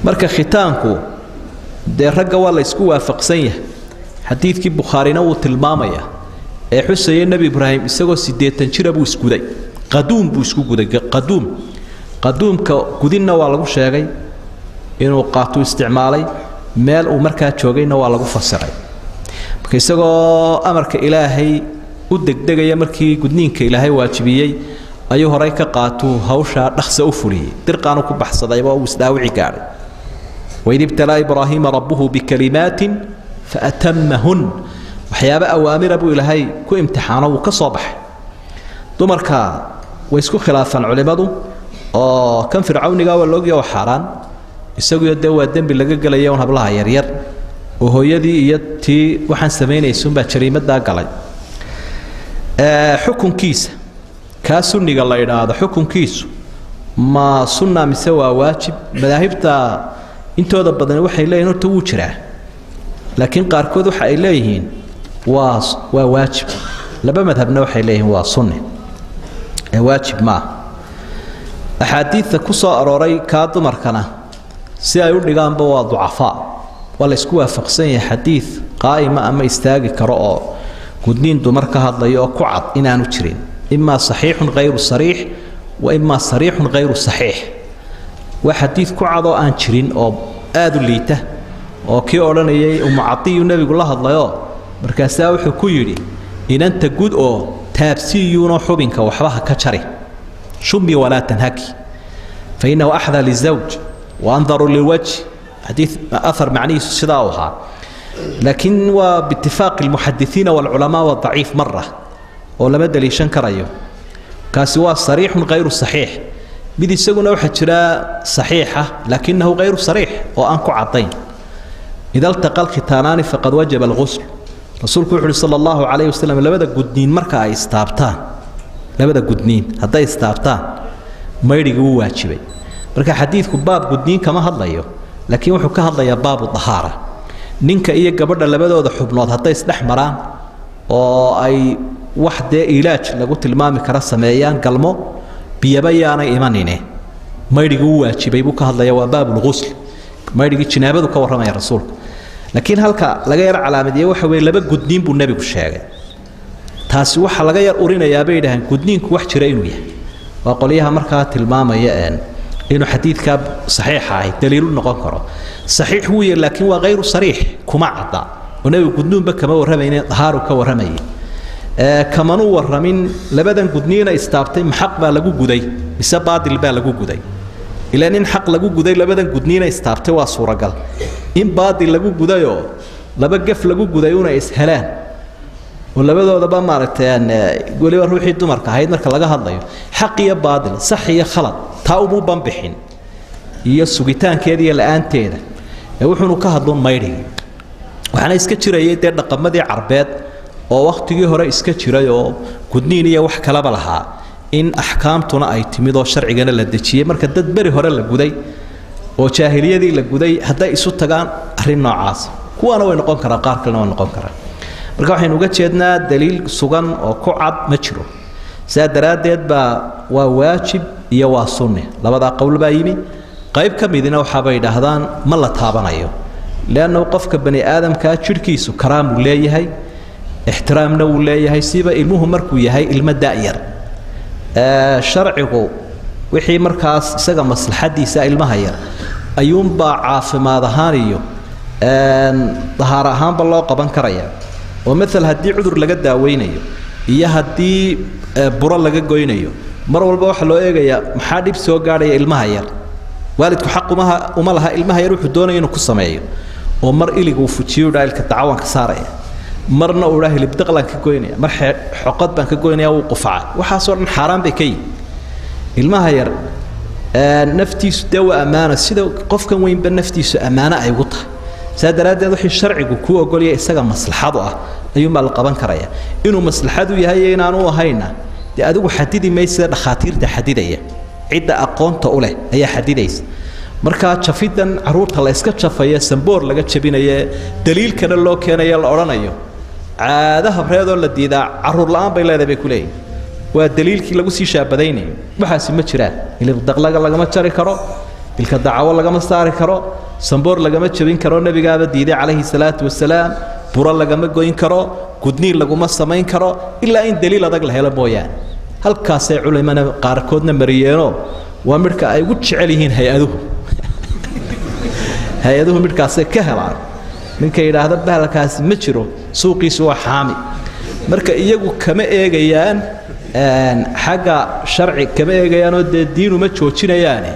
marka khitaanku dee ragga waa la isku waafaqsan yahay xadiidkii bukhaarina uu tilmaamaya ee xusayay nabi ibraahim isagoo 80 jir buu iskuday qaduum buu isku guday qaduumka gudinna waa lagu sheegay inuu qaato isticmaalay meel uu markaa joogayna waa lagu fasiray marka isagoo amarka ilaahay u degdegaya markii gudniinka ilaahay waajibiyay ayuu horay ka qaato hawsha dhaqso u fuliyay dirqaanu ku baxsaday oo uu isdaawici gaaray وإذ ابتلى إبراهيم ربه بكلمات فأتمهن وحيابا أوامر أبو إلهي كو امتحانه وكصبح دمركا ويسكو خلافا علماء كان فرعون قاوة اللوغيا وحاران يساقوا يدوا الدنب اللي قال يوم هبلها يرير وهو يدي يدي وحن سمين يسون باتشريمة دا قال حكم كيس كاسوني قال الله هذا حكم كيس ما صنع مسوى واجب مذاهبتا intooda badan waxay leeyihiin horta wuu jiraa laakiin qaarkood waxa ay leeyihiin waa waajib laba madhabna waxay leeyihiin waa sunni ee waajib ma axaadiidta ku soo arooray ka dumarkana si ay u dhigaanba waa ducafa wala isku waafaqsan yahay xadiid qaa'ima ama istaagi karo oo gudniin dumar ka hadlayo oo ku cad inaanu jirin imma saxiixun ghayru sariix wa imma sariixun ghayru saxiix وحديث كعضو أن شرين أو آذو ليته أو كي أولاني ومعطي النبي يقول الله الله مركزاو حكويري إن أنت جود أو تابسي ينحبينك وحبها كشري شمي ولا تنهكي فإنه أحذى للزوج وأنظر للوجه حديث أثر معني صداوها لكن وباتفاق المحدثين والعلماء والضعيف مرة ولا مدى شنكر أيوه كاسوا صريح غير صحيح بدي سجون أو حجرا صحيحة لكنه غير صريح وأنكو عطين إذا التقى الختانان فقد وجب الغسل رسول الله صلى الله عليه وسلم لبدا قدنين مركا يستابتان لبدا قدنين هذا يستابتان ما يريقوا واجبي مركا حديث باب قدنين كما هذا يو لكن وحكا هذا يا باب الطهارة نينك إيه قبرنا لبدا وذا حبنات هذا يستحمران أو أي وحدة علاج لقلت المامي كراسة ميان قلمو بيبيانا إيمانينه ما يريقوا واجبي بوكا هذا يا باب الغسل ما يريق جنابه كورما يا رسول لكن هلكا لغير علامه دي waxa way laba gudniin buu nabigu sheegay taasi waxa laga yar urina yaabeedahan gudniinku wax jira inuu yahay waa qoliyaha markaa tilmaamaya inuu xadiidka saxiix ah daliil noqon karo saxiix uu yahay laakiin waa غير صريح kuma cadda oo nabigu gudniinba kama waramayna dhahaaru ka waramayay كمان ورمين لبدن قدنينا استابتين محق بالجو جدي بسبب بالجو جدي إلى أن حق لجو جدي لبدن قدنينا استابتين وصورة قال إن بعد لجو جديو لبجف لجو جديونا إسهلان ولا بدو ده بمارتين يقولي روحي الدمر كهيد مرك لجها هذا حق يا باطل صح يا خلط تاوبو بنبحين يسوقيتان كذي الآن تيدا يروحون كهضون مايري وحنا يسكتشر يدير رقم عربات oo waqtigii hore iska jiray oo gudniin iyo wax kala balaha in ahkaamtuna ay timido sharcigana la dajiyay marka dad bari hore la guday oo jaahiliyadii la guday haday isu tagaan arin noocaas kuwana way noqon karaan qaar kalena way noqon karaan marka waxaynu uga jeednaa daliil sugan oo ku cad ma jiro saadaradeed ba waa waajib iyo waa sunni labada qowl baa yimi qayb ka midina waxa bay yiraahdaan ma la taabanayo laana qofka bani aadamka jirkiisu karaam u leeyahay احترامنا ولا يهيسيبه المهم مركو يهي المدائر شرعه وحي مركز سجى مصلحة دي سائل مهير أيوم باع في ما ظهاريه ظهرهم بالله قبان كريا ومثل هدي عذر لقد وينيه إياه هدي برا لقد وينيه مرة والبوح لو إيه محادب سوق عليه المهير والدك حق وما لها المهير يروح دونه ينقص معيه ومر إلي وفتشيو دايل كتعاون كسارة مرنا وراه اللي بتغلق كوينيا مر حقد بان كوينيا وقفعه وحاصر حرام بكي المهير نفتيس دواء أمانة سيدا قف كان وين بنفتيس أمانة أي وطه سادرات ذو الشرع كوا قول يا إسقى مصلحة أيوم القبان كرايا إنه مصلحة يهين أنا وهينا دي أدو حديدي ما يصير خاطير ده حديدية عدة أقوام تقوله هي حديديس marka chafidan caruurta la iska chafaya samboor laga jabinayo daliilkana loo keenayo la oranayo caadaha reedo la diidaa caruur la'aan bay leedahay kulay waa daliilkii lagu sii shaabadaynay waxaas ma jiraan ilaa daqlaga laga ma jari karo ilka dacwo lagama saari karo samboor lagama jabin karo nabigaaba diiday calayhi salaatu wasalaam buro lagama goyn karo gudniin laguma samayn karo ilaa in daliil adag la helo mooyaan halkaasay culimada qaarkoodna mariyeenoo waa midhka ay ugu jecel yihiin hay-aduhu midhkaasay ka helaan ninka yidhaahda bahalkaasi ma jiro suuqiisu waa xaami marka iyagu kama eegayaan xagga sharci kama eegayaanoo dee diinu ma joojinayaane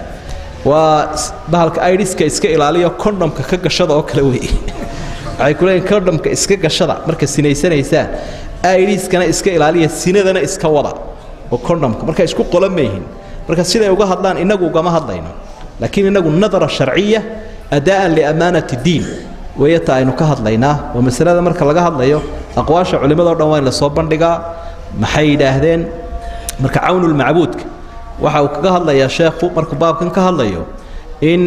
waa bahalka aidiska iska ilaaliyo kondomka ka gashada oo kale wey waxay ku leeyihin kondomka iska gashada marka sinaysanaysaan aidiskana iska ilaaliya sinadana iska wada oo kondomka marka isku qolan mayhin marka siday uga hadlaan inagu ugama hadlayno laakiin inagu nadara sharciya adaan liamaanati diin wayata aynu ka hadlaynaa oo masalada marka laga hadlayo aqwaasha culimada oo dhan waa in la soo bandhigaa maxay yidhaahdeen marka cawnul macbuudka waxa uu kaga hadlayaa sheekhu markuu baabkan ka hadlayo in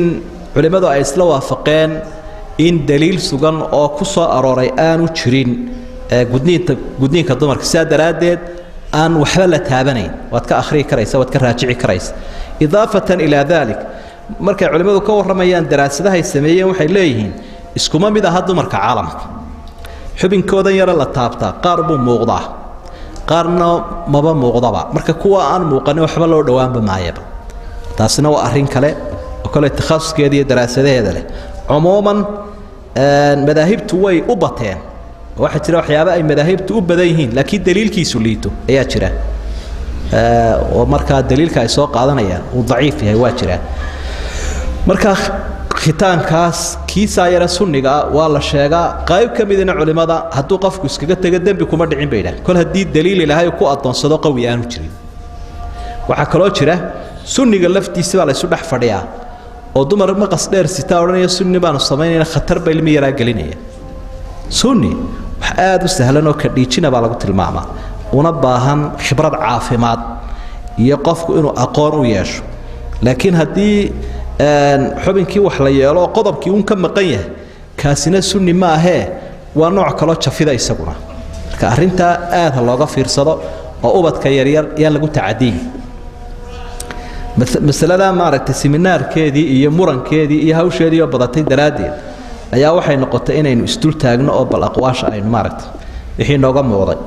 culimadu ay isla waafaqeen in daliil sugan oo ku soo arooray aanu jirin gudniinka dumarka sidaa daraaddeed aan waxba la taabanayn waad ka akhriyi karaysa waad ka raajici karaysa idaafatan ilaa dalik markay culimadu ka warramayaan daraasadahay sameeyeen waxay leeyihiin iskuma mid aha dumarka caalamka xubinkoodan yara la taabtaa qaar buu muuqdaa qaarna maba muuqdaba marka kuwa aan muuqanin waxba loo dhawaanba maayaba taasina waa arrin kale oo kale takhasuskeeda iyo daraasadaheeda leh cumuuman madaahibtu way u bateen waxaa jira waxyaaba ay madaahibtu u badan yihiin laakiin daliilkiisu liito ayaa jira oo markaa daliilka ay soo qaadanayaan uu daciif yahay waa jira marka khitaankaas kiisa yara sunniga waa la sheegaa qayb ka midina culimada hadduu qofku iskaga tago dembi kuma dhicin bay yidhahdeen kol haddii daliil ilaahay ku adoonsado qawi aanu jirin waxaa kaloo jira sunniga laftiisa baa la isu dhex fadhiyaa oo dumar maqas dheer sitaa odhanaya sunni baanu samaynayna khatar ba ilmi yaraa gelinaya sunni wax aad u sahlan oo ka dhiijina baa lagu tilmaamaa una baahan khibrad caafimaad iyo qofku inuu aqoon u yeesho laakiin haddii xubinkii wax la yeelo qodobkii uun ka maqan yahay kaasina sunni ma ahee waa nooc kaloo jafida isaguna marka arrintaa aad ha looga fiirsado oo ubadka yaryar yaan lagu tacadiin masalada maaragtay seminaarkeedii iyo murankeedii iyo hawsheedii oo badatay daraaddeed ayaa waxay noqotay inaynu isdul taagno oo bal aqwaasha aynu maaragtay wixii nooga muuqday